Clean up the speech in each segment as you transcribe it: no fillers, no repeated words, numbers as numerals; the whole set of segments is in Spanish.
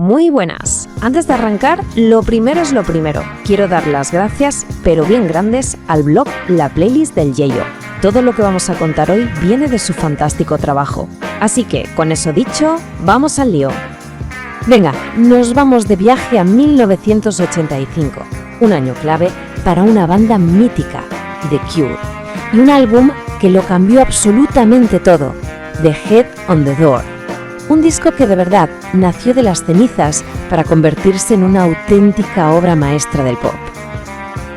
Muy buenas. Antes de arrancar, lo primero es lo primero. Quiero dar las gracias, pero bien grandes, al blog La Playlist del Yeyo. Todo lo que vamos a contar hoy viene de su fantástico trabajo. Así que, con eso dicho, vamos al lío. Venga, nos vamos de viaje a 1985, un año clave para una banda mítica, The Cure, y un álbum que lo cambió absolutamente todo, The Head on the Door. Un disco que de verdad nació de las cenizas para convertirse en una auténtica obra maestra del pop.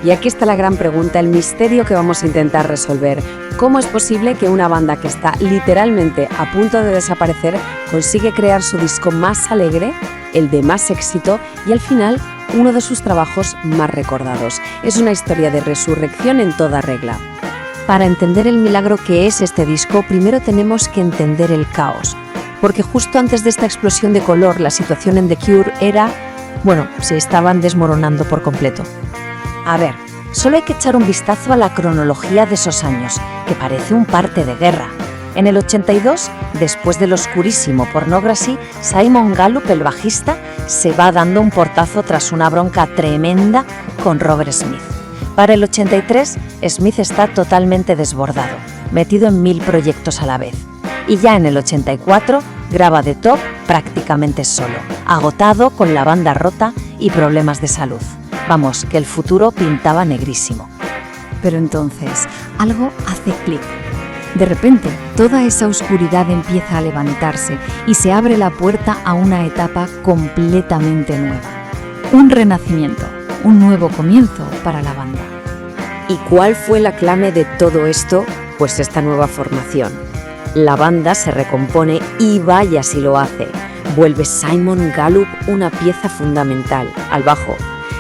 Y aquí está la gran pregunta, el misterio que vamos a intentar resolver. ¿Cómo es posible que una banda que está literalmente a punto de desaparecer consigue crear su disco más alegre, el de más éxito y al final uno de sus trabajos más recordados? Es una historia de resurrección en toda regla. Para entender el milagro que es este disco, primero tenemos que entender el caos. Porque justo antes de esta explosión de color, la situación en The Cure se estaban desmoronando por completo. A ver, solo hay que echar un vistazo a la cronología de esos años, que parece un parte de guerra. En el 82, después del oscurísimo Pornography, Simon Gallup, el bajista, se va dando un portazo tras una bronca tremenda con Robert Smith. Para el 83, Smith está totalmente desbordado, metido en 1000 proyectos a la vez. Y ya en el 84 graba The Top prácticamente solo, agotado, con la banda rota y problemas de salud. Vamos, que el futuro pintaba negrísimo. Pero entonces, algo hace clic. De repente, toda esa oscuridad empieza a levantarse y se abre la puerta a una etapa completamente nueva. Un renacimiento, un nuevo comienzo para la banda. ¿Y cuál fue la clave de todo esto? Pues esta nueva formación. La banda se recompone y vaya si lo hace. Vuelve Simon Gallup, una pieza fundamental, al bajo.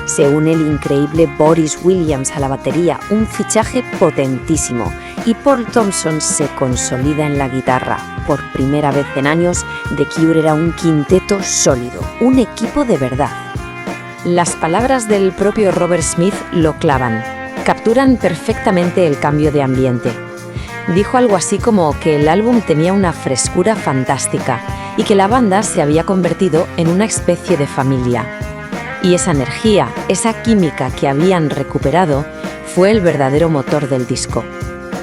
Se une el increíble Boris Williams a la batería, un fichaje potentísimo. Y Paul Thompson se consolida en la guitarra. Por primera vez en años, The Cure era un quinteto sólido, un equipo de verdad. Las palabras del propio Robert Smith lo clavan. Capturan perfectamente el cambio de ambiente. Dijo algo así como que el álbum tenía una frescura fantástica y que la banda se había convertido en una especie de familia. Y esa energía, esa química que habían recuperado, fue el verdadero motor del disco.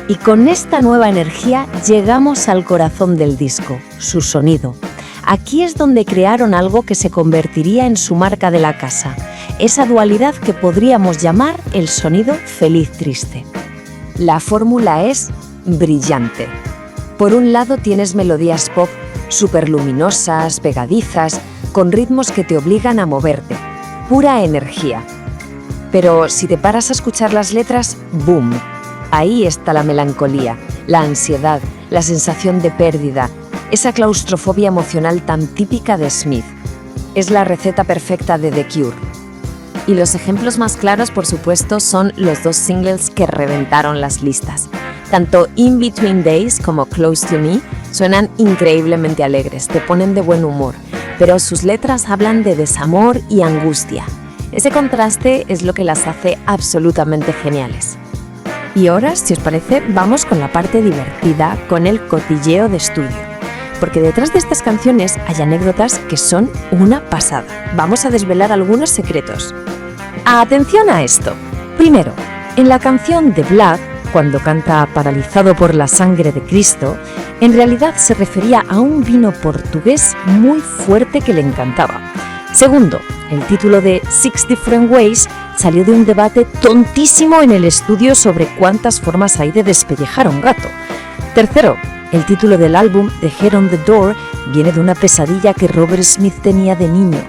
Y con esta nueva energía llegamos al corazón del disco, su sonido. Aquí es donde crearon algo que se convertiría en su marca de la casa, esa dualidad que podríamos llamar el sonido feliz-triste. La fórmula es brillante. Por un lado tienes melodías pop superluminosas, pegadizas, con ritmos que te obligan a moverte. Pura energía. Pero si te paras a escuchar las letras, ¡boom! Ahí está la melancolía, la ansiedad, la sensación de pérdida, esa claustrofobia emocional tan típica de Smith. Es la receta perfecta de The Cure. Y los ejemplos más claros, por supuesto, son los dos singles que reventaron las listas. Tanto In Between Days como Close to Me suenan increíblemente alegres, te ponen de buen humor, pero sus letras hablan de desamor y angustia. Ese contraste es lo que las hace absolutamente geniales. Y ahora, si os parece, vamos con la parte divertida, con el cotilleo de estudio. Porque detrás de estas canciones hay anécdotas que son una pasada. Vamos a desvelar algunos secretos. ¡Atención a esto! Primero, en la canción The Blood, cuando canta Paralizado por la sangre de Cristo, en realidad se refería a un vino portugués muy fuerte que le encantaba. Segundo, el título de Six Different Ways salió de un debate tontísimo en el estudio sobre cuántas formas hay de despellejar a un gato. Tercero, el título del álbum, The Head on the Door, viene de una pesadilla que Robert Smith tenía de niño.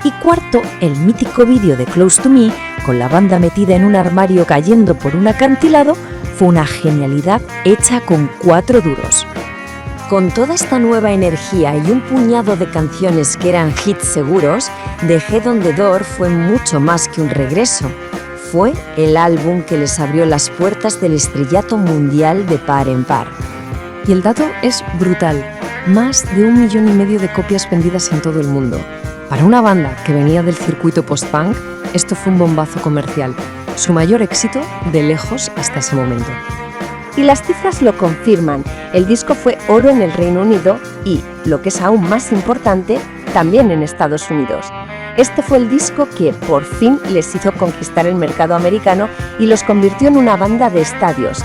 Y cuarto, el mítico vídeo de Close to Me, con la banda metida en un armario cayendo por un acantilado, fue una genialidad hecha con 4 duros. Con toda esta nueva energía y un puñado de canciones que eran hits seguros, The Head on the Door fue mucho más que un regreso. Fue el álbum que les abrió las puertas del estrellato mundial de par en par. Y el dato es brutal. Más de 1,5 millones de copias vendidas en todo el mundo. Para una banda que venía del circuito post-punk, esto fue un bombazo comercial. Su mayor éxito de lejos hasta ese momento. Y las cifras lo confirman. El disco fue oro en el Reino Unido y, lo que es aún más importante, también en Estados Unidos. Este fue el disco que por fin les hizo conquistar el mercado americano y los convirtió en una banda de estadios.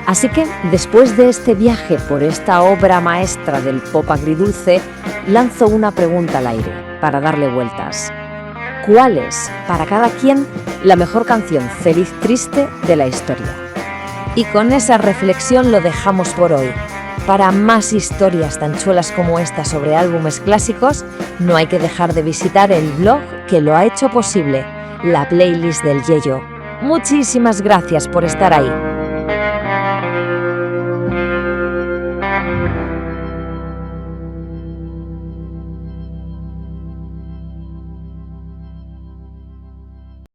Así que, después de este viaje por esta obra maestra del pop agridulce, lanzo una pregunta al aire para darle vueltas. ¿Cuál es, para cada quien, la mejor canción feliz-triste de la historia? Y con esa reflexión lo dejamos por hoy. Para más historias tan chulas como esta sobre álbumes clásicos, no hay que dejar de visitar el blog que lo ha hecho posible, la playlist del Yello. Muchísimas gracias por estar ahí.